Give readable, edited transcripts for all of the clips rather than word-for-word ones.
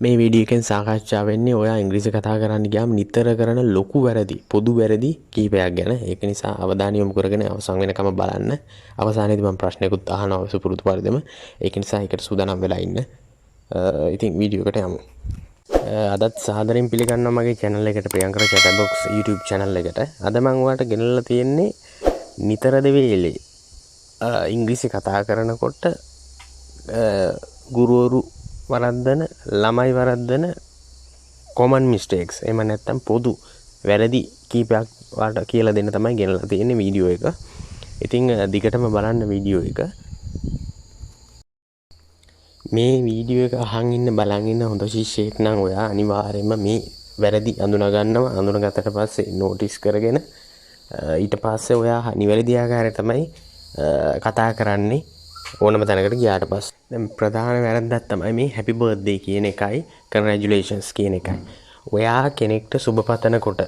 මේ වීඩියෝ එකෙන් සාකච්ඡා වෙන්නේ ඔයා ඉංග්‍රීසි කතා කරන්න ගියාම නිතර කරන ලොකු වැරදි පොදු වැරදි කීපයක් ගැන. ඒක නිසා අවධානය යොමු කරගෙන අවසන් වෙනකම බලන්න. අවසානයේදී මම ප්‍රශ්නයකුත් අහනවා සුපුරුදු පරිදිම. ඒක නිසා ඒකට සූදානම් වෙලා ඉන්න. ඉතින් වීඩියෝ එකට යමු. අදත් සාදරයෙන් පිළිගන්නවා මගේ channel එකට Priyankara chat box YouTube channel එකට. අද මම ඔයාලට ගෙනල්ලා තියෙන්නේ නිතර දෙවේලේ ඉංග්‍රීසි කතා කරනකොට ගුරුවරු වරද්දන ළමයි වරද්දන common mistakes එහෙම නැත්නම් පොදු වැරදි කීපයක් ඔයාලට කියලා දෙන්න තමයි ගෙනලා තියෙන්නේ වීඩියෝ එක. ඉතින් දිගටම බලන්න වීඩියෝ එක. මේ වීඩියෝ එක අහන් ඉන්න බලන් ඉන්න හොඳ ශිෂ්‍යයෙක් නම් ඔයා අනිවාර්යයෙන්ම මේ වැරදි අඳුනා ගන්නවා. අඳුනගත්තට පස්සේ නෝටිස් කරගෙන ඊට පස්සේ ඔයා නිවැරදි ආකාරයට තමයි කතා කරන්නේ ඕනම තැනකට ගියාට පස්සේ. දැන් ප්‍රධාන වැරද්දක් තමයි මේ happy birthday කියන එකයි congratulations කියන එකයි. ඔයා කෙනෙක්ට සුබ පතනකොට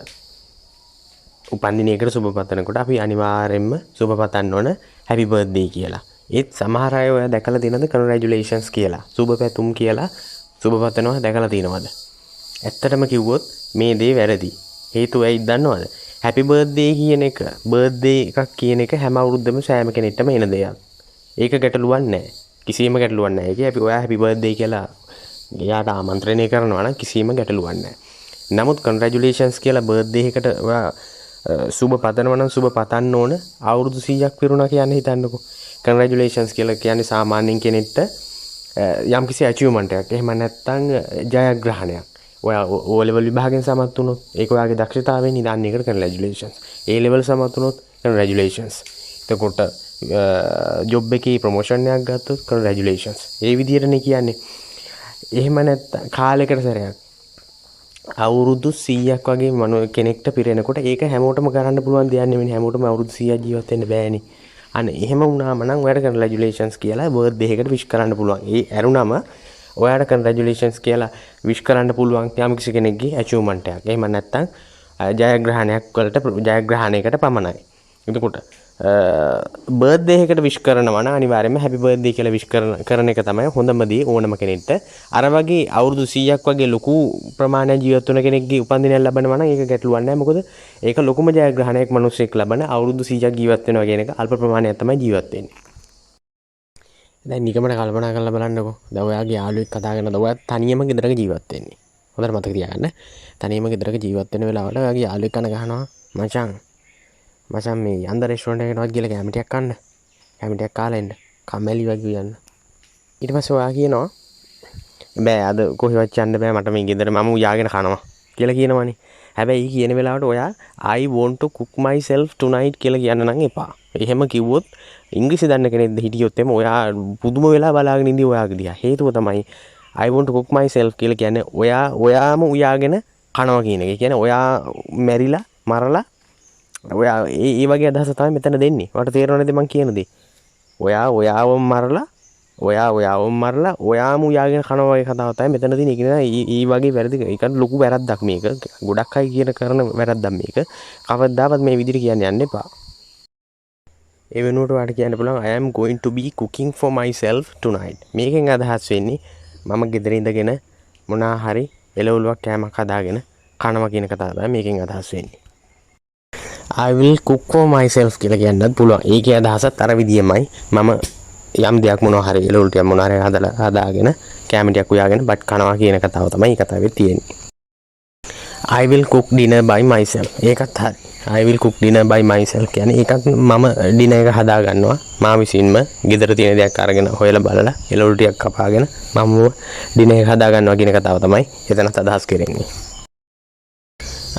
උපන්දිනයකට සුබ පතනකොට අපි අනිවාර්යයෙන්ම සුබ පතන්න ඕන happy birthday කියලා. ඒත් සමහර අය ඔයා දැකලා තියෙනවද congratulations කියලා? සුබ පැතුම් කියලා සුබ පතනවා දැකලා තියෙනවද? ඇත්තටම කිව්වොත් මේ දේ වැරදි. හේතුව ඇයි දන්නවද? happy birthday කියන එක birthday එකක් කියන එක හැම අවුරුද්දම සෑම කෙනෙක්ටම එන දෙයක්. ඒක ගැටලුවක් නැහැ. කිසිම ගැටලුවක් නැහැ. ඒකේ අපි ඔයා happy birthday කියලා එයාට ආමන්ත්‍රණය කරනවා නම් කිසිම ගැටලුවක් නැහැ. නමුත් congratulations කියලා birthday එකට ඔයා සුබ පතනවා නම් සුබ පතන්න ඕන අවුරුදු 100ක් පිරුණා කියන්නේ හිතන්නකෝ. congratulations කියලා කියන්නේ සාමාන්‍යයෙන් කෙනෙක්ට යම්කිසි achievement එකක්. එහෙම නැත්නම් ජයග්‍රහණයක්. ඔයා O level විභාගයෙන් සමත් වුණොත් ඒක ඔයාගේ දක්ෂතාවයෙන් ඉඳන් එකට congratulations. A level සමත් වුණොත් congratulations. එතකොට ජොබ් එකේ ප්‍රොමෝෂන් එකක් ගත්තොත් congratulations. ඒ විදිහටනේ කියන්නේ. එහෙම නැත්නම් කාලයකට සැරයක් අවුරුදු 100ක් වගේ මනෝ කෙනෙක්ට පිරෙනකොට ඒක හැමෝටම කරන්න පුළුවන් දෙයක් නෙවෙයි. හැමෝටම අවුරුදු 100ක් ජීවත් වෙන්න බෑනේ. අන්න එහෙම වුණාම නම් ඔයාලට congratulations කියලා බර්ත්ඩේ එකකට විශ් කරන්න පුළුවන්. ඒ ඇරුණම ඔයාලට congratulations කියලා විශ් කරන්න පුළුවන් යම් කිසි කෙනෙක්ගේ achievement එකක්. එහෙම නැත්නම් ජයග්‍රහණයක් වලට ජයග්‍රහණයකට පමණයි. එතකොට බර්ත්ඩේ එකට විශ් කරනවා නම් අනිවාර්යයෙන්ම happy birthday කියලා විශ් කරන එක තමයි හොඳම දේ ඕනම කෙනෙක්ට. අර වගේ අවුරුදු 100ක් වගේ ලොකු ප්‍රමාණයක් ජීවත් වෙන කෙනෙක්ගේ උපන්දිනයක් ලබනවා නම් ඒක ගැටලුවක් නැහැ. මොකද ඒක ලොකුම ජයග්‍රහණයක් මිනිස්සෙක් ලබන අවුරුදු 100ක් ජීවත් වෙනවා කියන එක අල්ප ප්‍රමාණයක් තමයි ජීවත් වෙන්නේ. දැන් නිකමට කල්පනා කරලා බලන්නකෝ. දැන් ඔයාගේ යාළුවෙක් කතා කරනද ඔයා තනියම ගෙදරක ජීවත් වෙන්නේ. හොඳට මතක තියාගන්න. තනියම ගෙදරක ජීවත් වෙන වෙලාවට ඔයාගේ යාළුවෙක් කන ගහනවා මචං මේ යන්ද රෙස්ටුරන්ට් එකට යනවා කියලා කැමි ටිකක් කන්න. කැමි ටිකක් කාලා එන්න. කම්මැලි වගේ යන්න. ඊට පස්සේ ඔයා කියනවා බෑ අද කොහෙවත් යන්න බෑ මට මේ ගෙදර මම උයාගෙන කනවා කියලා කියනවනේ. හැබැයි කියන වෙලාවට ඔයා I want to cook myself tonight කියලා කියන්න නම් එපා. එහෙම කිව්වොත් ඉංග්‍රීසි දන්න කෙනෙක්ද හිටියොත් එම ඔයා පුදුම වෙලා බලාගෙන ඉඳී ඔයාගේ දිහා. හේතුව තමයි I want to cook myself කියලා කියන්නේ ඔයාම උයාගෙන කනවා කියන එක. ඒ කියන්නේ ඔයා මැරිලා මරලා ඔයා ඒ වගේ අදහස තමයි මෙතන දෙන්නේ. ඔයාලට තේරෙනවද මං කියන දේ? ඔයාවම මරලා ඔයාම උයාගෙන කනවා වගේ කතාවක් තමයි මෙතන තියෙන්නේ. ඒ වගේ වැරදි ඒකට ලොකු වැරද්දක් මේක. ගොඩක් අය කරන වැරද්දක් මේක. කවදාවත් මේ විදිහට කියන්න යන්න එපා. ඒ වෙනුවට ඔයාලට කියන්න පුළුවන් I am going to be cooking for myself tonight. මේකෙන් අදහස් වෙන්නේ මම ගෙදර ඉඳගෙන මොනවා හරි එළවලුවක් කෑමක් හදාගෙන කනවා කියන කතාව තමයි මේකෙන් අදහස් වෙන්නේ. I will cook for myself කියලා කියන්නත් පුළුවන්. ඒකේ අදහසත් අර විදියමයි. මම යම් දෙයක් මොනවා හරි එළවලු ටික මොනවා හරි හදාගෙන කැම ටිකක් උයාගෙන බත් කනවා කියන කතාව තමයි මේ කතාවේ තියෙන්නේ. I will cook dinner by myself. ඒකත් හරි. I will cook dinner by myself කියන්නේ ඒකත් මම ඩිනර් එක හදා ගන්නවා. මා විසින්ම ගෙදර තියෙන දේක් අරගෙන හොයලා බලලා එළවලු ටිකක් කපාගෙන මම ඩිනර් එක හදා ගන්නවා කියන කතාව තමයි එතනත් අදහස් කරන්නේ.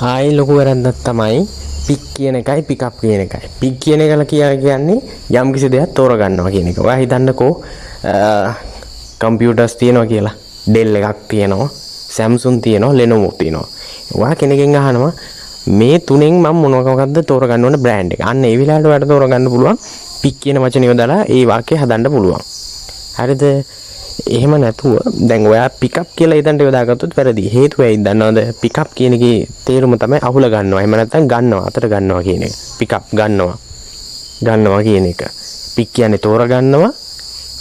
ආයි ලොකු වැරද්දක් තමයි පික් කියන එකයි පිකප් කියන එකයි. පික් කියන එක කියන්නේ යම් කිසි දෙයක් තෝරගන්නවා කියන එක. ඔයා හිතන්නකෝ කම්පියුටර්ස් තියෙනවා කියලා. Dell එකක් තියෙනවා, Samsung තියෙනවා, Lenovo තියෙනවා. ඔයා කෙනකින් අහනවා මේ තුනෙන් මම මොකක්ද තෝරගන්න ඕන බ්‍රෑන්ඩ් එක. අන්න ඒ විලාට ඔයාලට තෝරගන්න පුළුවන් පික් කියන වචනේ යොදලා ඒ වාක්‍යය හදන්න පුළුවන්. හරිද? එහෙම නැතුව දැන් ඔයා පිකප් කියලා ඉදන්ට යොදාගත්තොත් වැරදි. හේතුව ඇයි දන්නවද? පිකප් කියන එකේ තේරුම තමයි අහුල ගන්නවා. එහෙම නැත්නම් ගන්නවා, අතට ගන්නවා කියන එක. පිකප් ගන්නවා කියන එක. පික් කියන්නේ තෝරගන්නවා,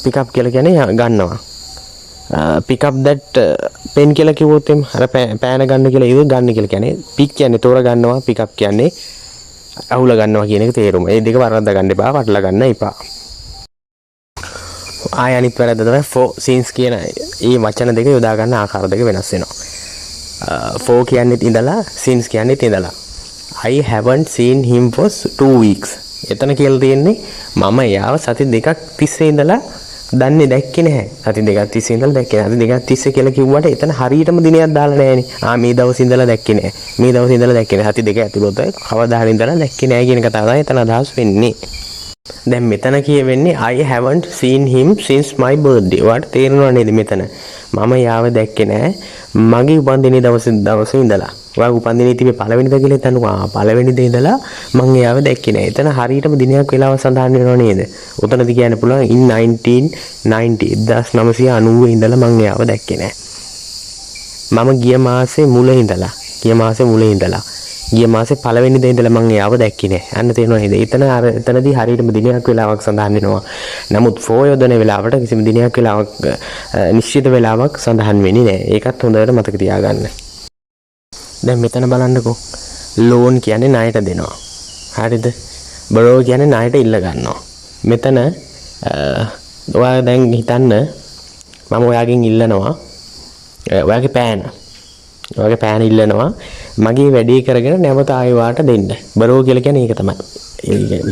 පිකප් කියලා කියන්නේ ගන්නවා. pick up that pen කියලා කිව්වොත් එම් අර පෑන ගන්න කියලා ඒක ගන්න කියලා කියන්නේ pick කියන්නේ තෝර ගන්නවා pick up කියන්නේ අහුල ගන්නවා කියන එක තේරුම. මේ දෙක වරද්දා ගන්න එපා, වටලා ගන්න එපා. ආය අනිත් වැරද්ද තමයි for since කියන මේ වචන දෙක යොදා ගන්න ආකාර දෙක වෙනස් වෙනවා. for කියන්නේත් ඉඳලා since කියන්නේත් ඉඳලා. I haven't seen him for 2 weeks. එතන කියලා තියෙන්නේ මම යාව සති දෙකක් තිස්සේ ඉඳලා දන්නේ දැක්කේ නැහැ. සති දෙකක් තිස්සේ ඉඳලා දැක්කේ නැහැ. සති දෙකක් තිස්සේ කියලා කිව්වට එතන හරියටම දිනයක් දාලා නැහැනේ. මේ දවසේ ඉඳලා දැක්කේ නැහැ. මේ දවසේ ඉඳලා දැක්කේ නැහැ. සති දෙක ඇතුළත කවදා හරි ඉඳලා දැක්කේ නැහැ කියන කතාව තමයි එතන අදහස් වෙන්නේ. දැන් මෙතන කියවෙන්නේ I haven't seen him since my birthday. ඔයාලට තේරෙනව නේද මෙතන? මම යාව දැක්කේ නැහැ මගේ උපන්දිනේ දවසේ ඉඳලා. ඔයාගේ උපන්දිනේ තිබේ පළවෙනිදා කියලා හිතන්නකෝ. පළවෙනිදා ඉඳලා මම යාව දැක්කේ නැහැ. එතන හරියටම දිනයක් වෙලාව සඳහන් වෙනව නේද? උතනදී කියන්න පුළුවන් in 1990 ඉඳලා මම යාව දැක්කේ නැහැ. මම ගිය මාසේ මුල ඉඳලා ගිය මාසේ පළවෙනිදා ඉඳලා මම යාව දැක්කේ නැහැ. අන්න තේරෙනව නේද? එතනදී හරියටම දිනයක් වෙලාවක් සඳහන් වෙනවා. නමුත් for යොදන වෙලාවට කිසිම දිනයක් වෙලාවක් නිශ්චිත වෙලාවක් සඳහන් වෙන්නේ නැහැ. ඒකත් හොඳට මතක තියාගන්න. දැන් මෙතන බලන්නකෝ. loan කියන්නේ ණයට දෙනවා. හරිද? borrow කියන්නේ ණයට ඉල්ල ගන්නවා. මෙතන ඔයා දැන් හිතන්න මම ඔයාගෙන් ඉල්ලනවා ඔයාගේ පෑන ඉල්ලනවා මගේ වැඩේ කරගෙන නැවත ආයෙ වාට දෙන්න. borrow කියලා කියන්නේ ඒක තමයි.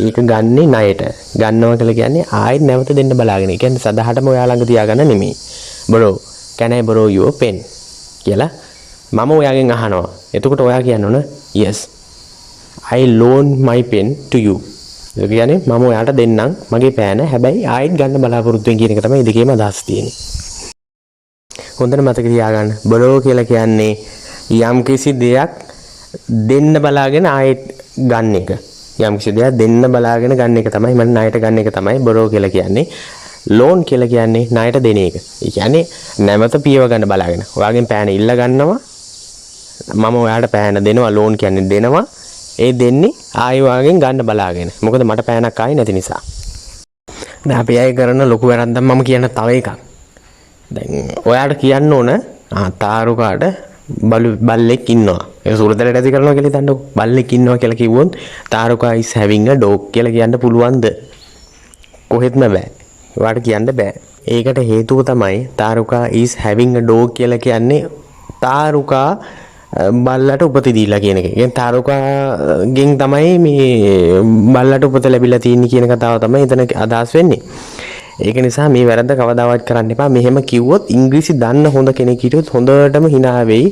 ඒක ගන්නේ ණයට. ගන්නවා කියලා කියන්නේ ආයෙත් නැවත දෙන්න බලාගෙන. ඒ කියන්නේ සදහටම ඔයා ළඟ තියාගන්න නෙමෙයි. borrow can I borrow your pen කියලා මම ඔයාගෙන් අහනවා. එතකොට ඔයා කියන්න ඕන yes I loan my pen to you. ඒ කියන්නේ මම ඔයාට දෙන්නම් මගේ පෑන. හැබැයි ආයෙත් ගන්න බලාපොරොත්තු වෙන කියන එක තමයි දෙකේම අදහස් තියෙන්නේ. හොඳට මතක තියාගන්න. borrow කියලා කියන්නේ යම් කිසි දෙයක් දෙන්න බලාගෙන ආයෙත් ගන්න එක. යම් කිසි දෙයක් දෙන්න බලාගෙන ගන්න එක තමයි මම ණයට ගන්න එක තමයි borrow කියලා කියන්නේ. loan කියලා කියන්නේ ණයට දෙන එක. ඒ කියන්නේ නැවත පියව ගන්න බලාගෙන. ඔයාගෙන් පෑන ඉල්ල ගන්නවා. මම ඔයාට පෑන දෙනවා. loan කියන්නේ දෙනවා. ඒ දෙන්නේ ආයෙ වාගෙන් ගන්න බලාගෙන. මොකද මට පෑනක් ආයේ නැති නිසා. දැන් අපි අය කරන ලොකු වැරද්දක් මම කියන තව එකක්. දැන් ඔයාට කියන්න ඕන තාරුකාට බල්ලෙක් ඉන්නවා. ඒක සූරතලට ඇති කරනවා කියලා හිතන්නකෝ. බල්ලෙක් ඉන්නවා කියලා කිව්වොත් Taruka is having a dog කියලා කියන්න පුළුවන්ද? කොහෙත්ම බෑ. ඔයාට කියන්න බෑ. ඒකට හේතුව තමයි Taruka is having a dog කියලා කියන්නේ තාරුකා බල්ලට උපත දීලා කියන එක. කියන්නේ තාරුකාගෙන් තමයි මේ බල්ලට උපත ලැබිලා තියෙන්නේ කියන කතාව තමයි එතන අදහස් වෙන්නේ. ඒක නිසා මේ වැරද්ද කවදාවත් කරන්න එපා. මෙහෙම කිව්වොත් ඉංග්‍රීසි දන්න හොඳ කෙනෙක් හිටියොත් හොඳටම hina වෙයි.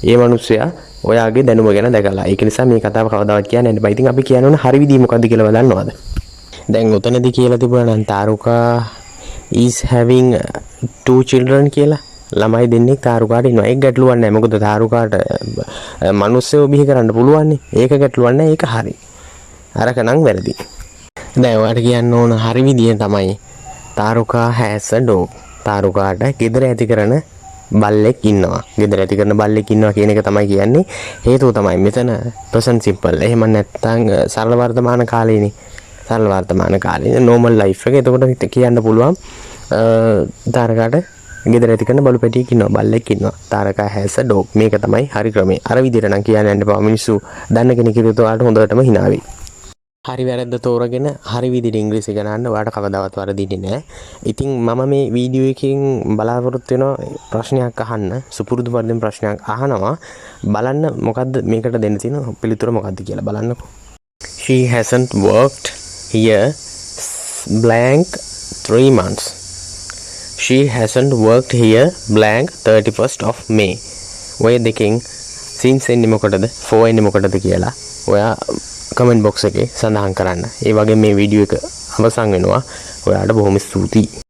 ඒ මිනිස්සයා ඔයාගේ දැනුම ගැන දැකලා. ඒක නිසා මේ කතාව කවදාවත් කියන්නේ නැහැ. ඉතින් අපි කියන්න ඕන හරි විදිහ මොකද්ද කියලා බලන්නවද? දැන් උතනදී කියලා තිබුණා නම් තාරුකා is having 2 children කියලා. ළමයි දෙන්නෙක් තාරුකාට ඉන්නවා. ඒක ගැටලුවක් නැහැ. මොකද තාරුකාට මිනිස්සුව බිහි කරන්න පුළුවන් නේ. ඒක ගැටලුවක් නැහැ. ඒක හරි. අරක නම් වැරදි. දැන් ඔයාලට කියන්න ඕන හරි විදිය තමයි තාරුකා has a dog. තාරුකාට ගෙදර ඇති කරන බල්ලෙක් ඉන්නවා. ගෙදර ඇති කරන බල්ලෙක් ඉන්නවා කියන එක තමයි කියන්නේ. හේතුව තමයි මෙතන present simple. එහෙම නැත්නම් සරල වර්තමාන කාලේනේ. සරල වර්තමාන කාලේ normal life එක. එතකොට කියන්න පුළුවන් තාරුකාට ගෙදර ඇති කරන බලු පැටියෙක් ඉන්නවා. බල්ලෙක් ඉන්නවා. Taruka has a dog. මේක තමයි හරි ක්‍රමය. අර විදිහට නම් කියන්න යන්න එපා. මිනිස්සු දන්න කෙනෙක් හිටියොත් ඔයාලට හොඳටම hina වෙයි. හරි වැරද්ද තෝරගෙන හරි විදිහට ඉංග්‍රීසි ගණන් ඔයාලට කවදාවත් වරදින්නේ නැහැ. ඉතින් මම මේ වීඩියෝ එකකින් බලාපොරොත්තු වෙනවා ප්‍රශ්නයක් අහන්න. සුපුරුදු පරිදි ප්‍රශ්නයක් අහනවා. බලන්න මොකද්ද මේකට දෙන්න තියෙන පිළිතුර මොකද්ද කියලා බලන්නකෝ. She hasn't worked here blank 3 months. She hasn't worked here blank 31st of May. ඔය දෙකෙන් since එන්නේ මොකටද? for එන්නේ මොකටද කියලා ඔයා කමෙන්ට් බොක්ස් එකේ සඳහන් කරන්න. ඒ වගේ මේ වීඩියෝ එක අවසන් වෙනවා. ඔයාලට බොහොම ස්තුතියි.